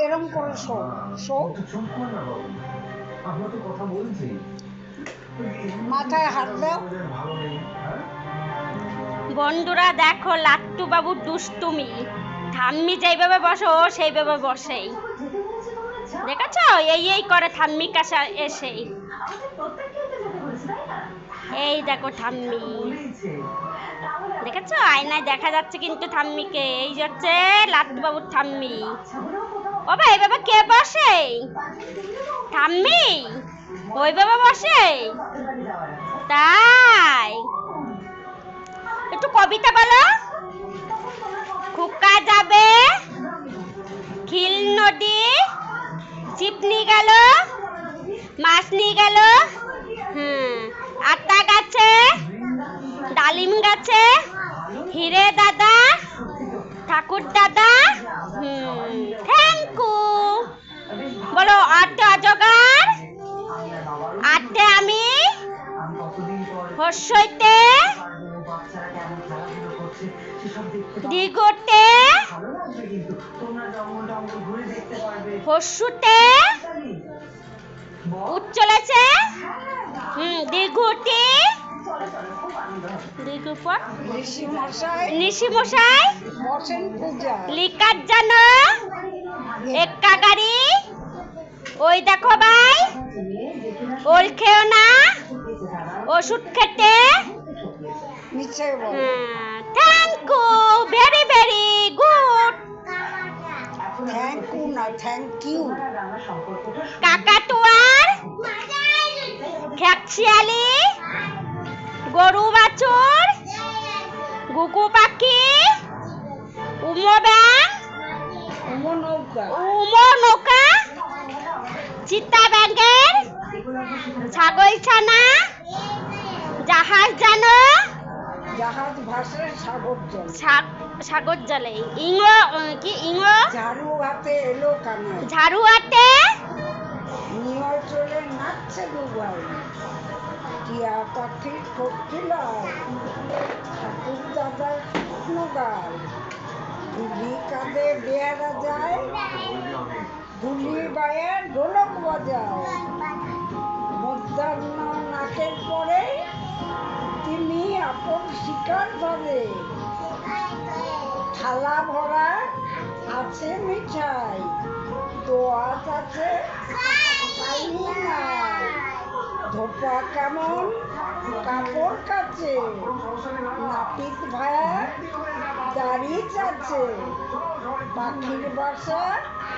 এরম করে show show মাথায় হাত দাও। বন্ধুরা দেখো লাট্টু বাবুর দুষ্টুমি, ঠাম্মি যেইভাবে বসে ও সেইভাবে বসেই, দেখেছো? এই করে ঠাম্মি কাছে এসেই, এই দেখো ঠাম্মি, দেখেছো? আয়নায় দেখা যাচ্ছে কিন্তু ঠাম্মিকে। এই হচ্ছে লাট্টু বাবুর ঠাম্মি। বাবা এইভাবে কে বসে? ঠাম্মি ওইভাবে বসে? তাই একটু কবিতা বলো। খুকা যাবে খিল নদী, ছিপ নিয়ে গেল, মাছ নিয়ে গেল, আতা গাছে, ডালিম গাছে, হিরে দাদা, ঠাকুর দাদা, থ্যাংক ইউ। বলো আটে অজগার, আটে আমি, হর্ষইতে দিগতে, হর্ষুতে উঠ চলেছে, দীর্ঘটি, নিশি মশাই বসেন পূজা, লিকার জানো, এক্কা গাড়ি, ওই দেখো ভাই, ওল খেও না, ওষুধ খেতে, নিশ্চয় thank you, very very good. Thank you না থ্যাংক ইউ। কাকাতুয়ার, খেকশিয়ালি, গরু বাছুর, গুগু পাখি, উমো ব্যাং, উমো নৌকা, উমো নৌকা, চিতা ব্যাঙের, ছাগল ছানা, জাহাজ জানো, জাহাজ ভাসে সাগর জল, সাগর জলে, ইংলো কি ইংলো, ঝাড়ু হাতে এলো কানাই, ঝাড়ু হাতে, নিয়ে চলে নাচছে দুবাই, টিয়া পাখি ঠকিল, ঠাকুর দাদার নগাল, ধুলি কাঁধে বেয়ারা যায়, ধুলি বায়ে ঢোলক বাজায়, মধ্যাহ্ন নাচের পরে তিনি আপন শিকার ধরে, থালা ভরা আছে মিঠাই, দোয়াত আছে খাইনি নাই, ধোপা কেমন কাপড় কাছে, নাপিত ভায়া দাড়ি চাচ্ছে, পাখির বাসা